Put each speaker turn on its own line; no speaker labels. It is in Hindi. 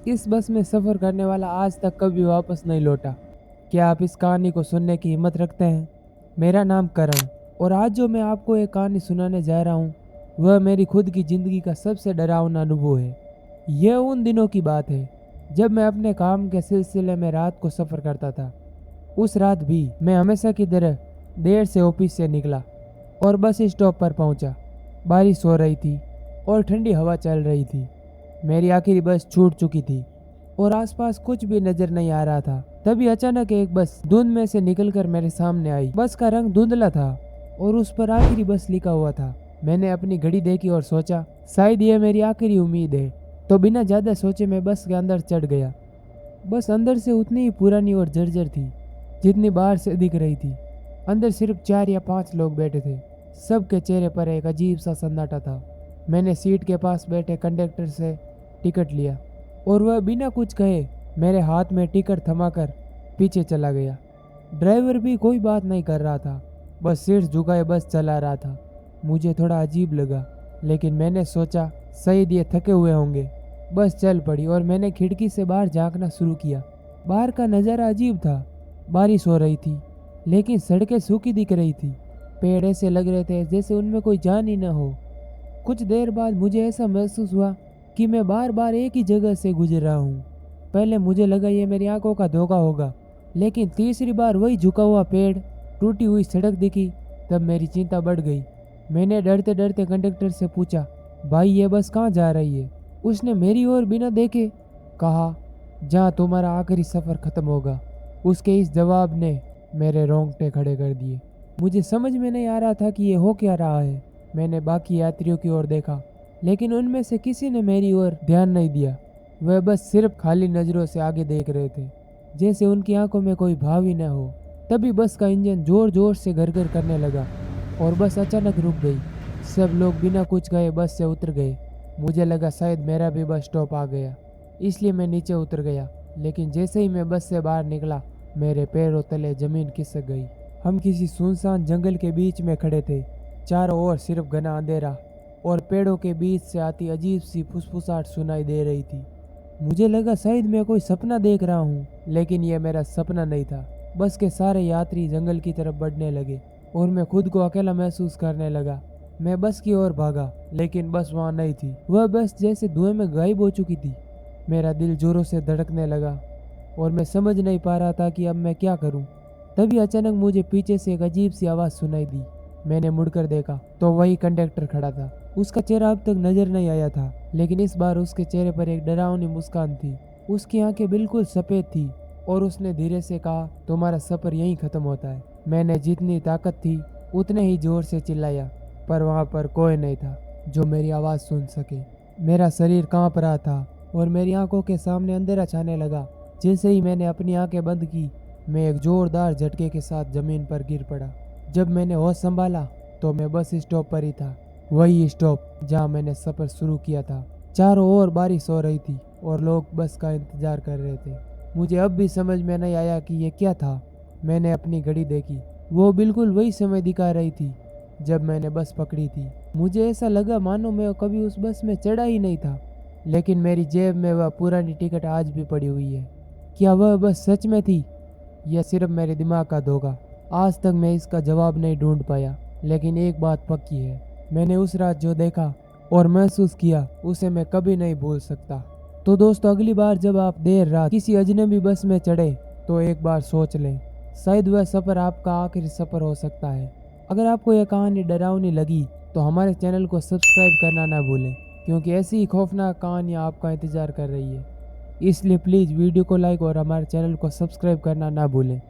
इस बस में सफ़र करने वाला आज तक कभी वापस नहीं लौटा। क्या आप इस कहानी को सुनने की हिम्मत रखते हैं? मेरा नाम करण, और आज जो मैं आपको एक कहानी सुनाने जा रहा हूँ वह मेरी खुद की ज़िंदगी का सबसे डरावना अनुभव है। यह उन दिनों की बात है जब मैं अपने काम के सिलसिले में रात को सफ़र करता था। उस रात भी मैं हमेशा की तरह देर से ऑफिस से निकला और बस स्टॉप पर पहुंचा। बारिश हो रही थी और ठंडी हवा चल रही थी। मेरी आखिरी बस छूट चुकी थी और आसपास कुछ भी नजर नहीं आ रहा था। तभी अचानक एक बस धुंध में से निकलकर मेरे सामने आई। बस का रंग धुंधला था और उस पर आखिरी बस लिखा हुआ था। मैंने अपनी घड़ी देखी और सोचा शायद ये मेरी आखिरी उम्मीद है, तो बिना ज़्यादा सोचे मैं बस के अंदर चढ़ गया। बस अंदर से उतनी ही पुरानी और जर्जर थी जितनी बाहर से दिख रही थी। अंदर सिर्फ 4 या 5 लोग बैठे थे। सबके चेहरे पर एक अजीब सा सन्नाटा था। मैंने सीट के पास बैठे कंडक्टर से टिकट लिया और वह बिना कुछ कहे मेरे हाथ में टिकट थमाकर पीछे चला गया। ड्राइवर भी कोई बात नहीं कर रहा था, बस सिर झुकाए बस चला रहा था। मुझे थोड़ा अजीब लगा, लेकिन मैंने सोचा शायद ये थके हुए होंगे। बस चल पड़ी और मैंने खिड़की से बाहर झांकना शुरू किया। बाहर का नज़ारा अजीब था। बारिश हो रही थी लेकिन सड़कें सूखी दिख रही थी। पेड़ ऐसे लग रहे थे जैसे उनमें कोई जान ही न हो। कुछ देर बाद मुझे ऐसा महसूस हुआ कि मैं बार बार एक ही जगह से गुजर रहा हूँ। पहले मुझे लगा ये मेरी आंखों का धोखा होगा, लेकिन तीसरी बार वही झुका हुआ पेड़, टूटी हुई सड़क दिखी तब मेरी चिंता बढ़ गई। मैंने डरते डरते कंडक्टर से पूछा, भाई ये बस कहाँ जा रही है? उसने मेरी ओर बिना देखे कहा, जहाँ तुम्हारा आखिरी सफ़र ख़त्म होगा। उसके इस जवाब ने मेरे रोंगटे खड़े कर दिए। मुझे समझ में नहीं आ रहा था कि ये हो क्या रहा है। मैंने बाकी यात्रियों की ओर देखा, लेकिन उनमें से किसी ने मेरी ओर ध्यान नहीं दिया। वह बस सिर्फ खाली नज़रों से आगे देख रहे थे, जैसे उनकी आंखों में कोई भाव ही न हो। तभी बस का इंजन जोर जोर से घर करने लगा और बस अचानक रुक गई। सब लोग बिना कुछ कहे बस से उतर गए। मुझे लगा शायद मेरा भी बस स्टॉप आ गया, इसलिए मैं नीचे उतर गया। लेकिन जैसे ही मैं बस से बाहर निकला, मेरे पैरों तले जमीन खिसक गई। हम किसी सुनसान जंगल के बीच में खड़े थे। चारों ओर सिर्फ घना अंधेरा और पेड़ों के बीच से आती अजीब सी फुसफुसाहट सुनाई दे रही थी। मुझे लगा शायद मैं कोई सपना देख रहा हूँ, लेकिन यह मेरा सपना नहीं था। बस के सारे यात्री जंगल की तरफ बढ़ने लगे और मैं खुद को अकेला महसूस करने लगा। मैं बस की ओर भागा, लेकिन बस वहाँ नहीं थी। वह बस जैसे धुएं में गायब हो चुकी थी। मेरा दिल जोरों से धड़कने लगा और मैं समझ नहीं पा रहा था कि अब मैं क्या करूं। तभी अचानक मुझे पीछे से एक अजीब सी आवाज़ सुनाई दी। मैंने मुड़कर देखा तो वही कंडक्टर खड़ा था। उसका चेहरा अब तक नजर नहीं आया था, लेकिन इस बार उसके चेहरे पर एक डरावनी मुस्कान थी। उसकी आंखें बिल्कुल सफ़ेद थी और उसने धीरे से कहा, तुम्हारा सफ़र यहीं ख़त्म होता है। मैंने जितनी ताकत थी उतने ही जोर से चिल्लाया, पर वहाँ पर कोई नहीं था जो मेरी आवाज़ सुन सके। मेरा शरीर कांप रहा था और मेरी आंखों के सामने अंधेरा छाने लगा। जैसे ही मैंने अपनी आंखें बंद की, मैं एक जोरदार झटके के साथ ज़मीन पर गिर पड़ा। जब मैंने होश संभाला तो मैं बस स्टॉप पर ही था, वही स्टॉप जहां मैंने सफ़र शुरू किया था। चारों ओर बारिश हो रही थी और लोग बस का इंतज़ार कर रहे थे। मुझे अब भी समझ में नहीं आया कि ये क्या था। मैंने अपनी घड़ी देखी, वो बिल्कुल वही समय दिखा रही थी जब मैंने बस पकड़ी थी। मुझे ऐसा लगा मानो मैं कभी उस बस में चढ़ा ही नहीं था, लेकिन मेरी जेब में वह पुरानी टिकट आज भी पड़ी हुई है। क्या वह बस सच में थी या सिर्फ मेरे दिमाग का धोखा? आज तक मैं इसका जवाब नहीं ढूंढ पाया, लेकिन एक बात पक्की है, मैंने उस रात जो देखा और महसूस किया उसे मैं कभी नहीं भूल सकता। तो दोस्तों, अगली बार जब आप देर रात किसी अजनबी बस में चढ़े तो एक बार सोच लें, शायद वह सफ़र आपका आखिरी सफ़र हो सकता है। अगर आपको यह कहानी डरावनी लगी तो हमारे चैनल को सब्सक्राइब करना ना भूलें, क्योंकि ऐसी ही खौफनाक कहानियाँ आपका इंतज़ार कर रही है। इसलिए प्लीज़ वीडियो को लाइक और हमारे चैनल को सब्सक्राइब करना ना भूलें।